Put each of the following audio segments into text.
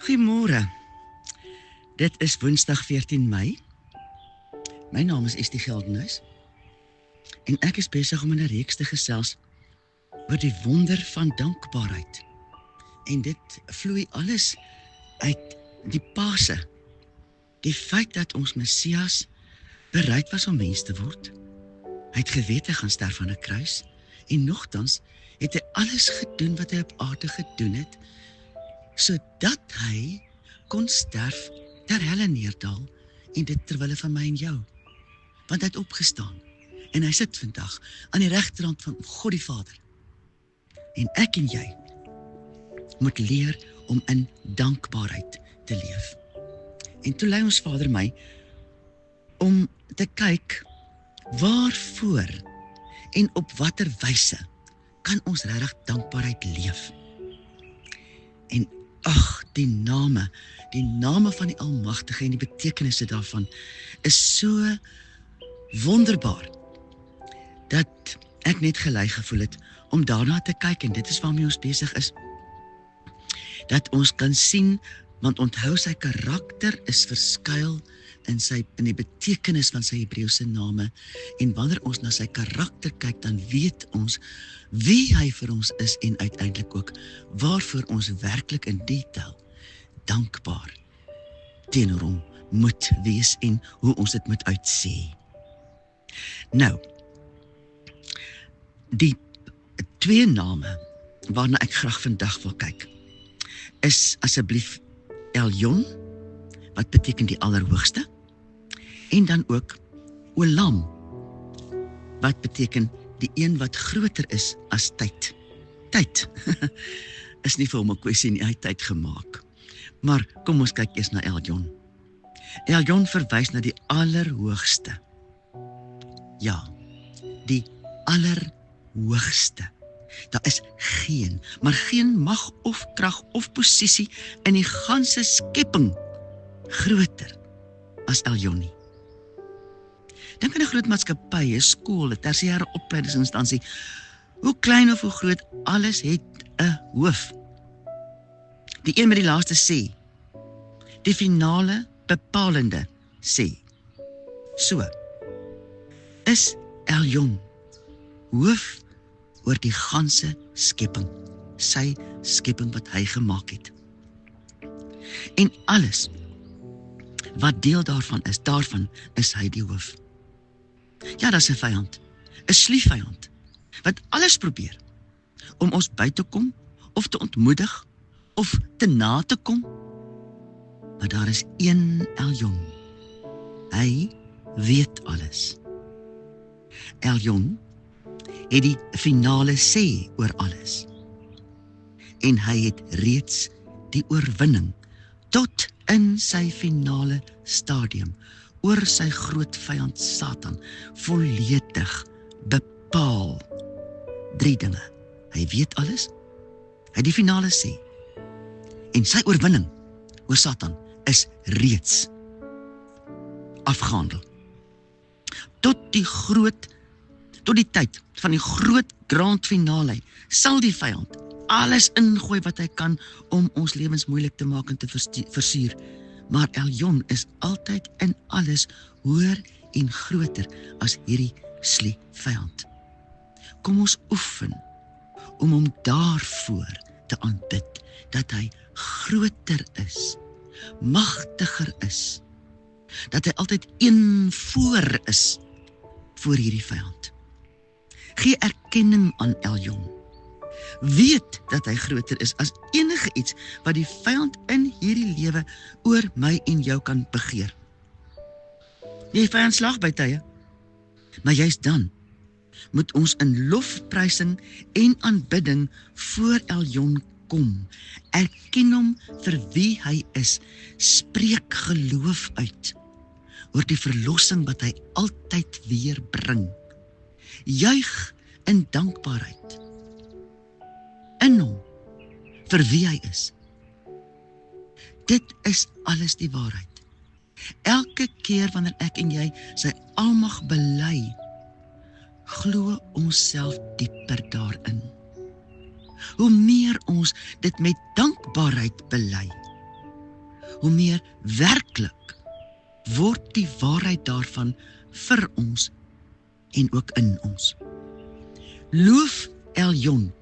Goeiemôre. Dit is Woensdag 14 Mei. My naam is Estie Geldenhuys en ek is besig om in 'n reeks te gesels oor die wonder van dankbaarheid. En dit vloei alles uit die Pase. Die feit dat ons Messias bereid was om mens te word. Hy het geweet hy gaan sterf aan 'n kruis en nogtans het hy alles gedoen wat hy op aarde gedoen het, sodat hy kon sterf ter helle neerdal en dit terwille van my en jou. Want hy het opgestaan en hy sit vandag aan die regterhand van God die Vader. En ek en jy moet leer om in dankbaarheid te leef. En toe lei ons Vader my om te kyk waarvoor en op watter wyse kan ons regtig dankbaarheid leef. En die name van die Almagtige en die betekenisse daarvan is so wonderbaar, dat ek net gelei gevoel het om daarna te kyk, en dit is waarmee ons besig is, dat ons kan sien, want onthou sy karakter is verskuil in die betekenis van sy Hebreëse name, en wanneer ons na sy karakter kyk, dan weet ons wie hy vir ons is, en uiteindelik ook waarvoor ons werklik in detail dankbaar teenoor hom moet wees en hoe ons dit moet uitsê. Nou, die twee name waarna ek graag vandag wil kyk, is asseblief Elyon, wat beteken die Allerhoogste, en dan ook Olam, wat beteken die een wat groter is as tyd. Tyd is nie vir hom 'n kwessie nie, hy het tyd gemaak. Maar kom ons kyk eers na Elyon. Elyon verwys na die Allerhoogste. Ja, die Allerhoogste. Daar is maar geen mag of krag of posisie in die ganse skepping groter as Elyon nie. Dink aan 'n groot maatskappy, 'n skool, 'n tersiêre opleidingsinstansie. Hoe klein of hoe groot, alles het 'n hoof. Die een met die laaste sê, die finale bepalende sê. So is Elyon hoof oor die ganse skepping, sy skepping wat hy gemaak het. En alles wat deel daarvan is hy die hoof. Ja, dat is 'n vyand, 'n sliefvyand, wat alles probeer om ons by te kom, of te ontmoedig, of te na te kom. Maar daar is een Elyon. Hy weet alles. Elyon het die finale sê oor alles. En hy het reeds die oorwinning tot in sy finale stadium oor sy groot vyand Satan volledig bepaal. 3 dinge. Hy weet alles, hy het die finale sê, en sy oorwinning oor Satan is reeds afgehandel. Tot die tyd van die groot grand finale sal die vyand alles ingooi wat hy kan om ons lewens moeilik te maak en te versuur. Maar Elyon is altyd in alles hoër en groter as hierdie vyand. Kom ons oefen om hom daarvoor te aanbid, dat hy groter is, magtiger is, dat hy altyd een voor is voor hierdie vyand. Gee erkenning aan Elyon. Weet dat hy groter is as enige iets wat die vyand in hierdie lewe oor my en jou kan begeer. Die vyand slag by tye, maar juist dan moet ons in lofprysing en aanbidding voor Elyon kom. Erken hom vir wie hy is. Spreek geloof uit oor die verlossing wat hy altyd weer bring. Juig in dankbaarheid in hom vir wie hy is. Dit is alles die waarheid. Elke keer wanneer ek en jy sy almag bely, glo ons self dieper daarin. Hoe meer ons dit met dankbaarheid bely, hoe meer werklik word die waarheid daarvan vir ons en ook in ons. Loof Eljon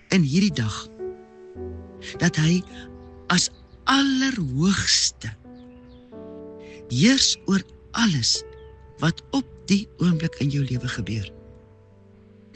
in hierdie dag, dat hy as allerhoogste heers oor alles wat op die oomblik in jou lewe gebeur.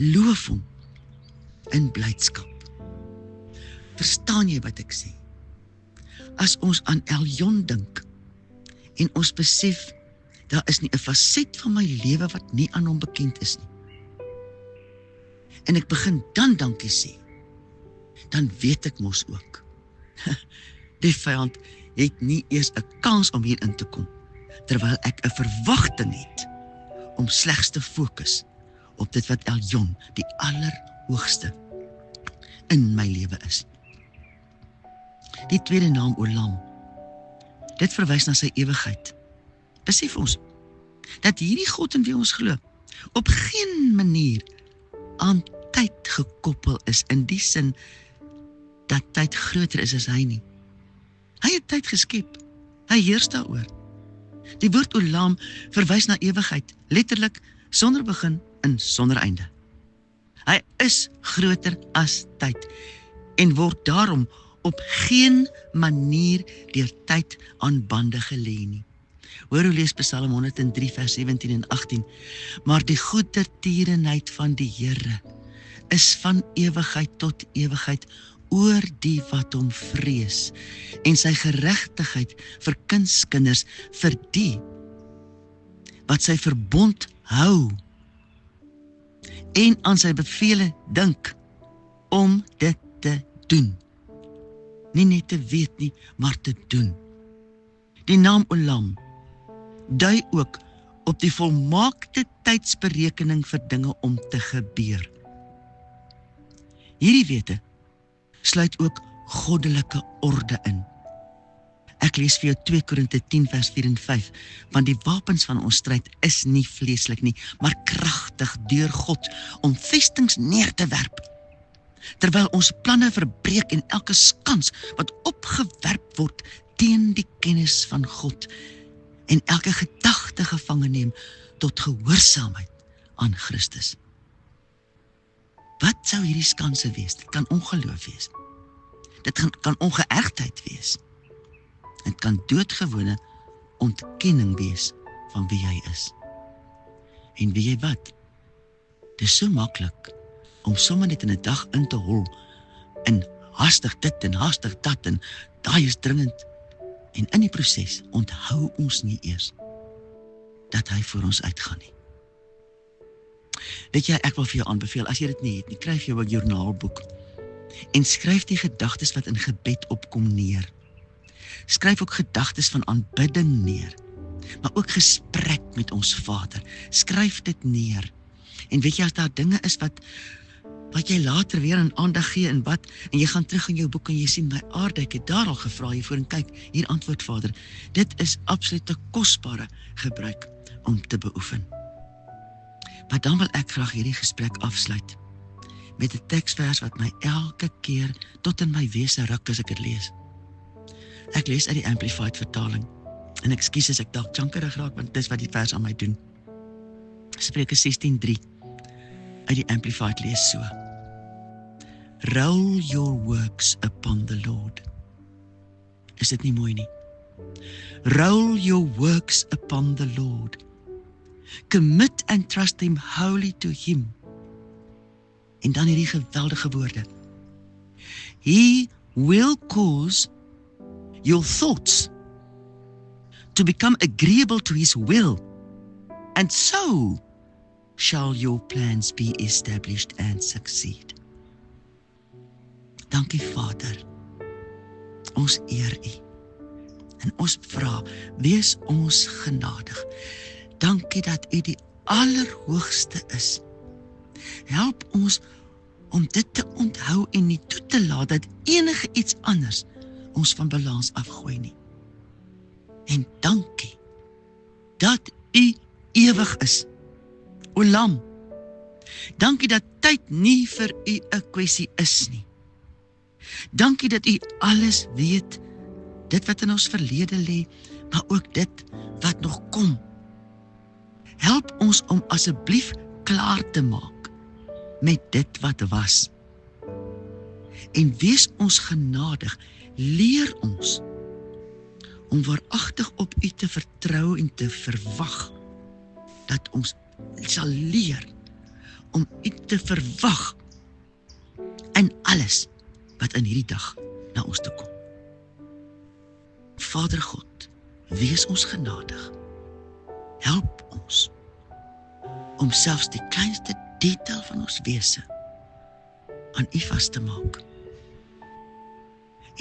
Loof hom in blydskap. Verstaan jy wat ek sê? As ons aan Eljon dink en ons besef, daar is nie 'n faset van my lewe wat nie aan hom bekend is nie. En ek begin dan dankie sê, dan weet ek mos ook. Die vyand het nie eers 'n kans om hier in te kom, terwyl ek 'n verwagting het om slegs te fokus op dit wat Eljon, die allerhoogste, in my lewe is. Die tweede naam Olam, dit verwys na sy ewigheid. Besef ons, dat hierdie God in wie ons glo, op geen manier aan tyd gekoppel is, in die sin, dat tyd groter is as hy nie. Hy het tyd geskep, hy heers daaroor. Die woord Olam verwys na ewigheid, letterlik sonder begin en sonder einde. Hy is groter as tyd en word daarom op geen manier deur tyd aan bande gelê nie. Hoor hoe lees Psalm 103 vers 17 en 18. Maar die goedertierenheid van die Here is van ewigheid tot ewigheid oor die wat hom vrees, en sy geregtigheid vir kindskinders, vir die wat sy verbond hou en aan sy bevele dink om dit te doen. Nie net te weet nie, maar te doen. Die naam Olam dui ook op die volmaakte tydsberekening vir dinge om te gebeur. Hierdie wete sluit ook goddelike orde in. Ek lees vir jou 2 Korinte 10 vers 4 en 5, want die wapens van ons stryd is nie vleeslik nie, maar kragtig deur God om vestings neer te werp, terwyl ons planne verbreek en elke skans wat opgewerp word teen die kennis van God, en elke gedagte gevange neem tot gehoorsaamheid aan Christus. Wat sou hierdie skanse wees? Dit kan ongeloof wees. Dit kan ongeëgtheid wees. Dit kan doodgewone ontkenning wees van wie jy is. En weet jy wat? Dit is so maklik om sommer net in 'n dag in te hol en hastig dit en hastig dat en daai is dringend. En in die proses onthou ons nie eers dat hy voor ons uitgaan nie. Weet jy, ek wil vir jou aanbeveel, as jy dit nie het nie, kryf jou 'n joernaalboek en skryf die gedagtes wat in gebed opkom neer. Skryf ook gedagtes van aanbidding neer, maar ook gesprek met ons Vader. Skryf dit neer. En weet jy, as daar dinge is wat jy later weer aan aandag gee en jy gaan terug in jou boek en jy sien, my aarde, ek het daar al gevra hiervoor en kyk, hier antwoord Vader. Dit is absoluut 'n kosbare gebruik om te beoefen. Maar dan wil ek graag hierdie gesprek afsluit met 'n teksvers wat my elke keer tot in my wese ruk as ek dit lees. Ek lees uit die Amplified vertaling en ekskuus as ek dalk jankerig raak, want dis wat die vers aan my doen. Spreuke 16:3 uit die Amplified lees so: Roll your works upon the Lord. Is dit nie mooi nie? Roll your works upon the Lord. Commit and trust him wholly to him. En dan hierdie geweldige woorde. He will cause your thoughts to become agreeable to his will, and so shall your plans be established and succeed. Dankie Vader, ons eer U, en ons vra, wees ons genadig. Dankie dat U die allerhoogste is. Help ons om dit te onthou en nie toe te laat dat enige iets anders ons van balans afgooi nie. En dankie dat U ewig is. Olam, dankie dat tyd nie vir U 'n kwessie is nie. Dankie dat U alles weet, dit wat in ons verlede lê, maar ook dit wat nog kom. Help ons om asseblief klaar te maak met dit wat was. En wees ons genadig, leer ons om waaragtig op U te vertrou en te verwag, dat ons sal leer om U te verwag in alles wat in hierdie dag na ons toe kom. Vader God, wees ons genadig. Help ons om selfs die kleinste detail van ons wese aan U vas te maak.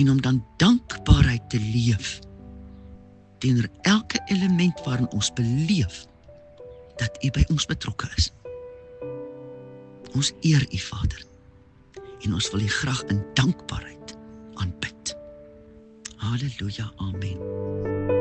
En om dan dankbaarheid te leef teenoor elke element waarin ons beleef dat U by ons betrokke is. Ons eer U, Vader, en ons wil U graag in dankbaarheid aanbid. Halleluja, amen.